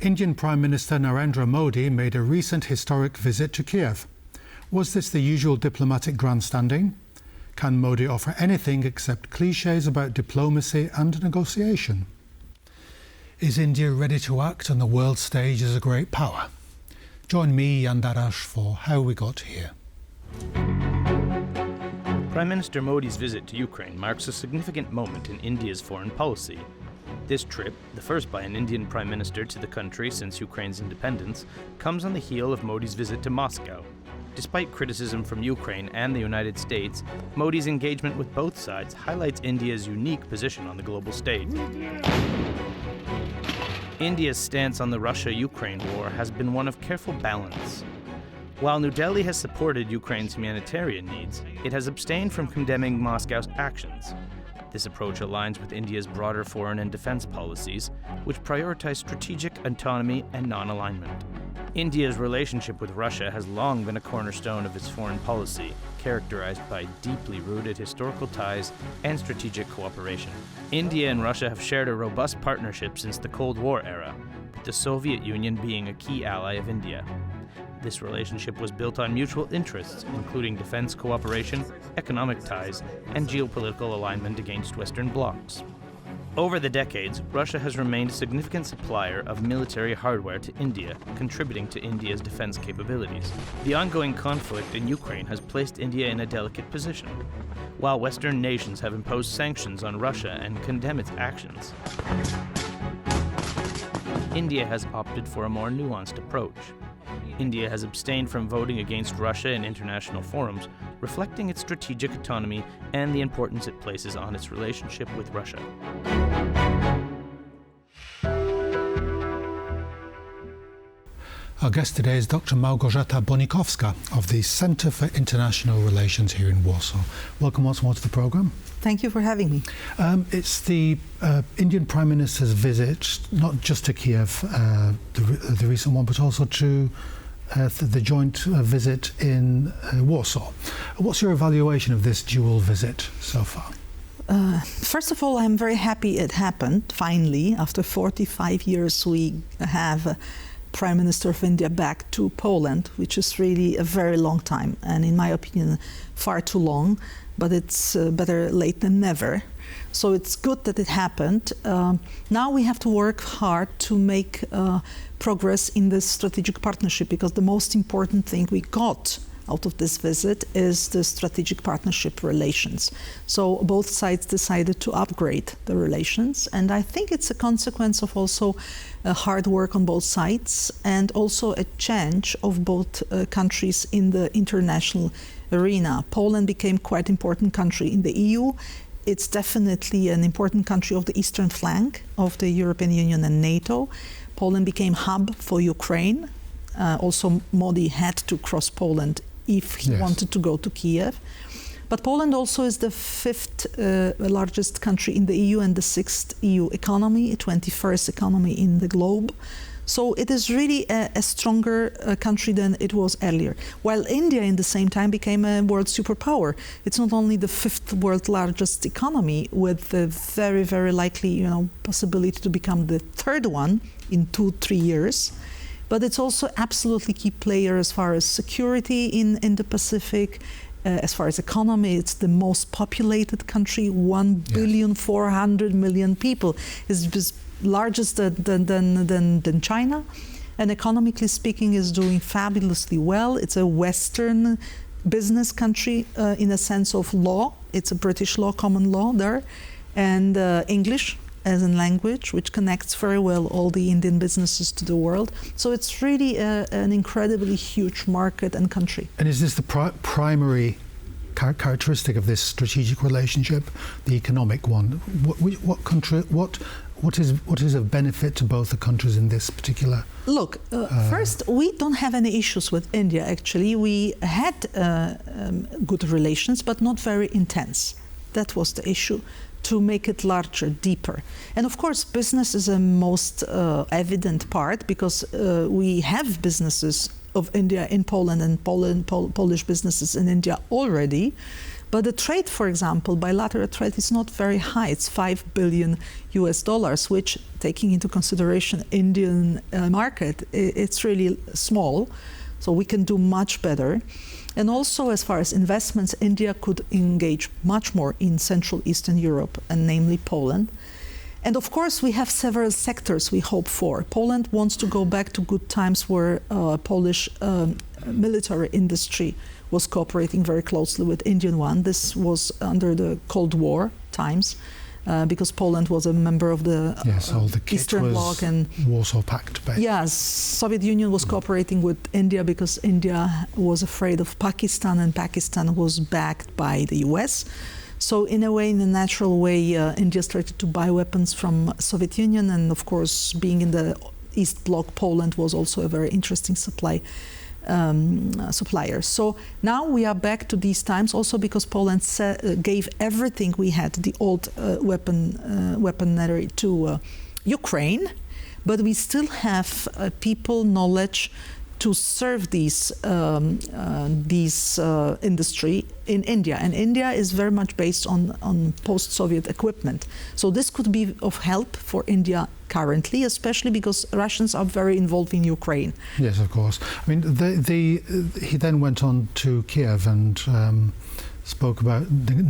Indian Prime Minister Narendra Modi made a recent historic visit to Kyiv. Was this the usual diplomatic grandstanding? Can Modi offer anything except cliches about diplomacy and negotiation? Is India ready to act on the world stage as a great power? Join me, Jan Darash, for How We Got Here. Prime Minister Modi's visit to Ukraine marks a significant moment in India's foreign policy. This trip, the first by an Indian Prime Minister to the country since Ukraine's independence, comes on the heel of Modi's visit to Moscow. Despite criticism from Ukraine and the United States, Modi's engagement with both sides highlights India's unique position on the global stage. India's stance on the Russia-Ukraine war has been one of careful balance. While New Delhi has supported Ukraine's humanitarian needs, it has abstained from condemning Moscow's actions. This approach aligns with India's broader foreign and defense policies, which prioritize strategic autonomy and non-alignment. India's relationship with Russia has long been a cornerstone of its foreign policy, characterized by deeply rooted historical ties and strategic cooperation. India and Russia have shared a robust partnership since the Cold War era, with the Soviet Union being a key ally of India. This relationship was built on mutual interests, including defense cooperation, economic ties, and geopolitical alignment against Western blocs. Over the decades, Russia has remained a significant supplier of military hardware to India, contributing to India's defense capabilities. The ongoing conflict in Ukraine has placed India in a delicate position. While Western nations have imposed sanctions on Russia and condemn its actions, India has opted for a more nuanced approach. India has abstained from voting against Russia in international forums, reflecting its strategic autonomy and the importance it places on its relationship with Russia. Our guest today is Dr. Małgorzata Bonikowska of the Centre for International Relations here in Warsaw. Welcome once more to the programme. Thank you for having me. It's the Indian Prime Minister's visit, not just to Kyiv, the recent one, but also to the joint visit in Warsaw. What's your evaluation of this dual visit so far? First of all, I'm very happy it happened, finally. After 45 years, we have Prime Minister of India back to Poland, which is really a very long time, and in my opinion, far too long, but it's better late than never. So it's good that it happened. Now we have to work hard to make progress in this strategic partnership, because the most important thing we got out of this visit is the strategic partnership relations. So both sides decided to upgrade the relations, and I think it's a consequence of also hard work on both sides and also a change of both countries in the international arena. Poland became quite an important country in the EU. It's definitely an important country of the eastern flank of the European Union and NATO. Poland became hub for Ukraine. Also, Modi had to cross Poland if he wanted to go to Kyiv. But Poland also is the fifth largest country in the EU and the sixth EU economy, 21st economy in the globe. So it is really a stronger country than it was earlier. While India, in the same time, became a world superpower. It's not only the fifth world largest economy, with the very, very likely, possibility to become the third one in 2-3 years, but it's also absolutely key player as far as security in the Pacific. As far as economy, it's the most populated country, 1,400,000,000 people. It's largest than China, and economically speaking is doing fabulously well. It's a Western business country in a sense of law. It's a British law, common law there, and English as a language, which connects very well all the Indian businesses to the world. So it's really an incredibly huge market and country. And is this the primary characteristic of this strategic relationship, the economic one? What is of benefit to both the countries in this particular? Look, first, we don't have any issues with India, actually. We had good relations, but not very intense. That was the issue, to make it larger, deeper. And of course, business is a most evident part, because we have businesses of India in Poland and Polish businesses in India already. But the trade, for example, bilateral trade is not very high. It's $5 billion, which, taking into consideration Indian market, it's really small. So we can do much better. And also, as far as investments, India could engage much more in Central Eastern Europe, and namely Poland. And of course, we have several sectors we hope for. Poland wants to go back to good times where Polish military industry was cooperating very closely with Indian one. This was under the Cold War times, because Poland was a member of the all the kit Eastern was Bloc, and Warsaw Pact based. yes, Soviet Union was cooperating with India because India was afraid of Pakistan, and Pakistan was backed by the US. So in a way, in a natural way, India started to buy weapons from Soviet Union, and of course, being in the East Bloc, Poland was also a very interesting supplier. So now we are back to these times, also because Poland gave everything we had, the old weaponry, to Ukraine, but we still have people, knowledge to serve these industry in India, and India is very much based on post-Soviet equipment. So this could be of help for India currently, especially because Russians are very involved in Ukraine. Yes, of course. I mean, he then went on to Kyiv and spoke about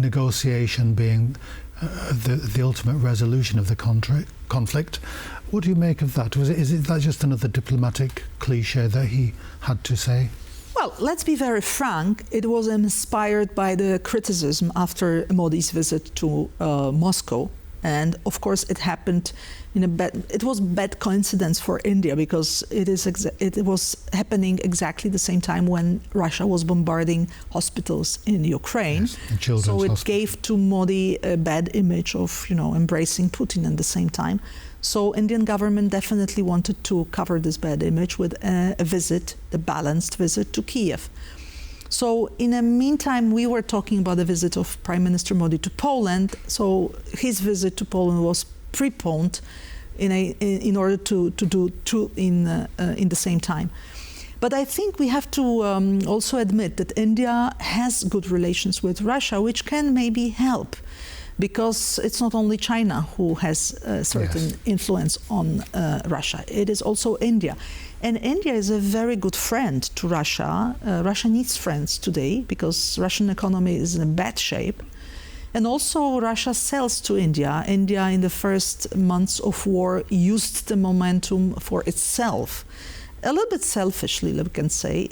negotiation being the ultimate resolution of the conflict. What do you make of that? Is that just another diplomatic cliche that he had to say? Well, let's be very frank. It was inspired by the criticism after Modi's visit to Moscow. And of course, it happened it was bad coincidence for India, because it was happening exactly the same time when Russia was bombarding hospitals in Ukraine. Yes, so it gave to Modi a bad image of, embracing Putin at the same time. So Indian government definitely wanted to cover this bad image with a balanced visit to Kyiv. So in the meantime, we were talking about the visit of Prime Minister Modi to Poland. So his visit to Poland was preponed in order to do two in the same time. But I think we have to also admit that India has good relations with Russia, which can maybe help, because it's not only China who has a certain influence on Russia. It is also India. And India is a very good friend to Russia. Russia needs friends today because Russian economy is in bad shape. And also Russia sells to India. India in the first months of war used the momentum for itself, a little bit selfishly, we can say,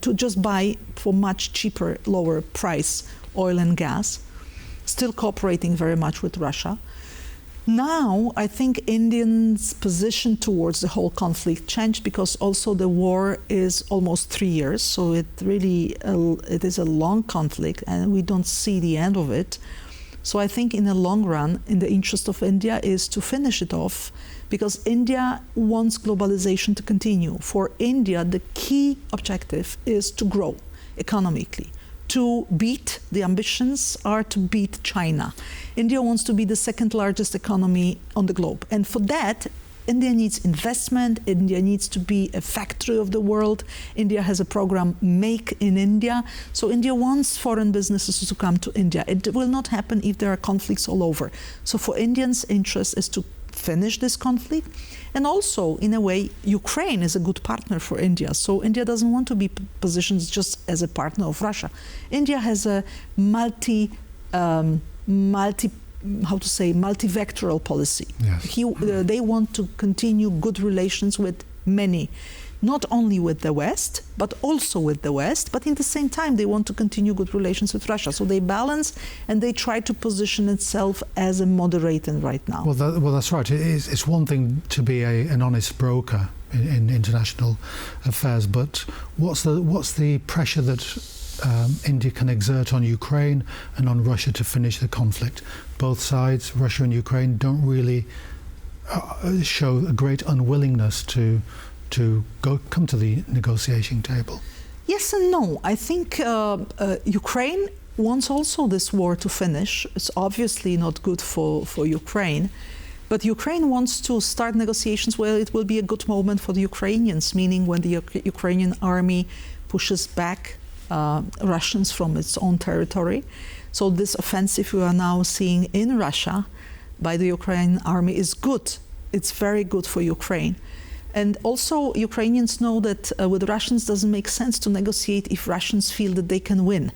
to just buy for much cheaper, lower price oil and gas, still cooperating very much with Russia. Now, I think Indians' position towards the whole conflict changed, because also the war is almost 3 years, so it is a long conflict, and we don't see the end of it. So I think in the long run, in the interest of India is to finish it off, because India wants globalization to continue. For India, the key objective is to grow economically. The ambitions are to beat China. India wants to be the second largest economy on the globe. And for that, India needs investment. India needs to be a factory of the world. India has a program, Make in India. So India wants foreign businesses to come to India. It will not happen if there are conflicts all over. So for Indians' interest is to finish this conflict. And also, in a way, Ukraine is a good partner for India. So India doesn't want to be positioned just as a partner of Russia. India has a multi-vectoral policy. Yes. They want to continue good relations with many, not only with the West, but also with the West. But in the same time, they want to continue good relations with Russia. So they balance, and they try to position itself as a moderator right now. Well, that's right. It's one thing to be an honest broker in international affairs, but what's the pressure that India can exert on Ukraine and on Russia to finish the conflict? Both sides, Russia and Ukraine, don't really show a great unwillingness to come to the negotiating table. Yes and no. I think Ukraine wants also this war to finish. It's obviously not good for Ukraine. But Ukraine wants to start negotiations where it will be a good moment for the Ukrainians, meaning when the Ukrainian army pushes back Russians from its own territory. So this offensive we are now seeing in Russia by the Ukrainian army is good. It's very good for Ukraine. And also Ukrainians know that with Russians doesn't make sense to negotiate if Russians feel that they can win,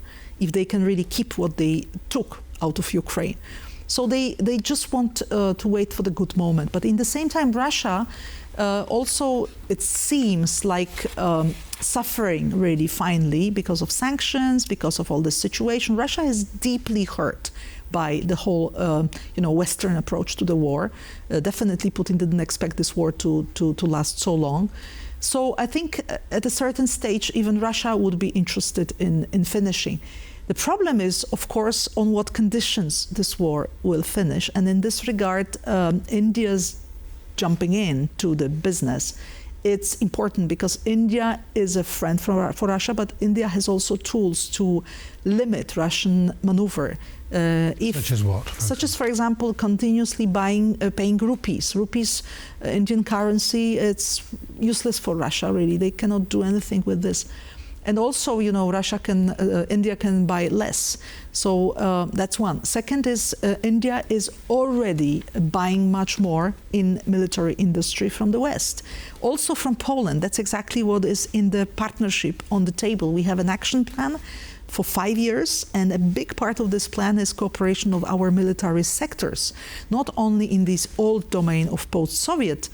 if they can really keep what they took out of Ukraine. So they just want to wait for the good moment. But in the same time, Russia also, it seems like suffering really finally because of sanctions, because of all this situation. Russia is deeply hurt by the whole Western approach to the war. Definitely Putin didn't expect this war to last so long. So I think at a certain stage, even Russia would be interested in finishing. The problem is, of course, on what conditions this war will finish. And in this regard, India's jumping in to the business. It's important because India is a friend for Russia, but India has also tools to limit Russian maneuver. Such as what? Such as, for example, continuously paying rupees. Rupees, Indian currency, it's useless for Russia, really. They cannot do anything with this. And also, India can buy less. So that's one. Second is India is already buying much more in military industry from the West. Also from Poland. That's exactly what is in the partnership on the table. We have an action plan for 5 years, and a big part of this plan is cooperation of our military sectors, not only in this old domain of post-Soviet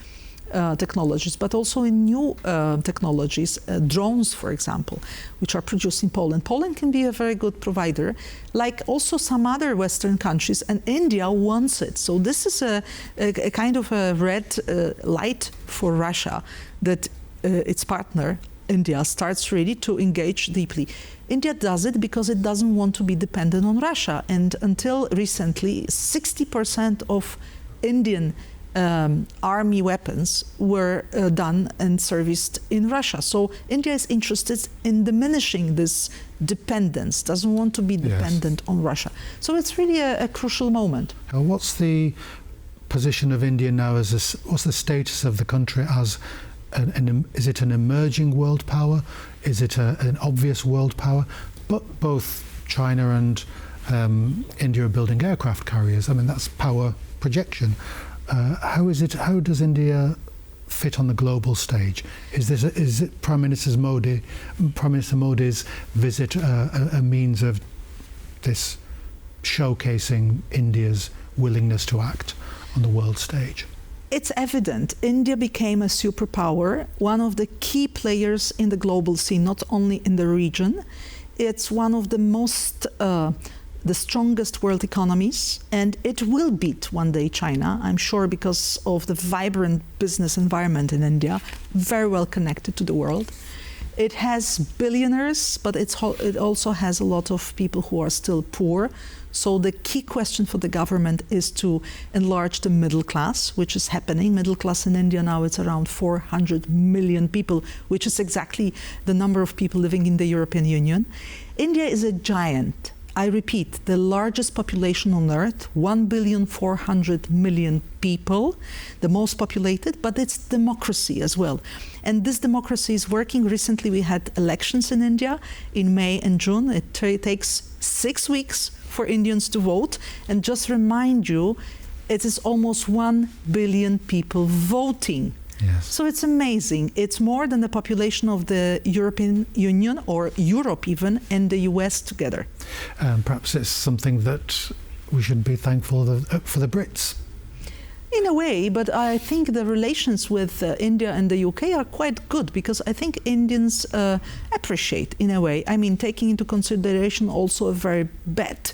technologies, but also in new technologies, drones, for example, which are produced in Poland. Poland can be a very good provider, like also some other Western countries, and India wants it. So this is a kind of a red light for Russia that its partner, India, starts really to engage deeply. India does it because it doesn't want to be dependent on Russia. And until recently, 60% of Indian army weapons were done and serviced in Russia. So India is interested in diminishing this dependence, doesn't want to be dependent on Russia. So it's really a crucial moment. What's the position of India now? What's the status of the country as is it an emerging world power? Is it an obvious world power? But both China and India are building aircraft carriers. I mean, that's power projection. How does India fit on the global stage? Is it Prime Minister Modi's visit a means of this showcasing India's willingness to act on the world stage? It's evident. India became a superpower, one of the key players in the global scene, not only in the region. It's one of the strongest world economies, and it will beat one day China, I'm sure, because of the vibrant business environment in India, very well connected to the world. It has billionaires, but it also has a lot of people who are still poor. So the key question for the government is to enlarge the middle class, which is happening. Middle class in India now, it's around 400 million people, which is exactly the number of people living in the European Union. India is a giant. I repeat, the largest population on earth, 1,400,000,000 people, the most populated, but it's democracy as well. And this democracy is working. Recently we had elections in India in May and June. It takes 6 weeks for Indians to vote. And just remind you, it is almost 1 billion people voting. Yes. So it's amazing. It's more than the population of the European Union, or Europe even, and the US together. Perhaps it's something that we should be thankful for the Brits. In a way, but I think the relations with India and the UK are quite good, because I think Indians appreciate, in a way, I mean, taking into consideration also a very bad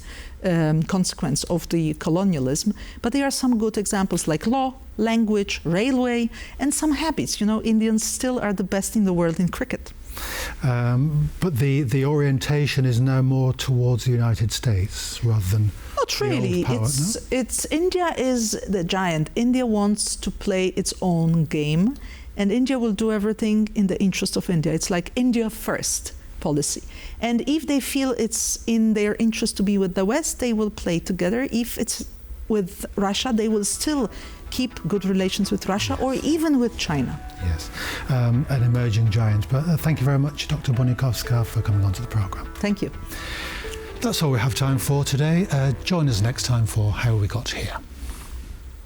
consequence of the colonialism, but there are some good examples like law, language, railway, and some habits. You know, Indians still are the best in the world in cricket. But the orientation is now more towards the United States rather than not really. Power, it's India is the giant. India wants to play its own game, and India will do everything in the interest of India. It's like India first policy. And if they feel it's in their interest to be with the West, they will play together. If it's with Russia, they will still keep good relations with Russia, or even with China. Yes, an emerging giant. But thank you very much, Dr. Bonikowska, for coming onto the programme. Thank you. That's all we have time for today. Join us next time for How We Got Here.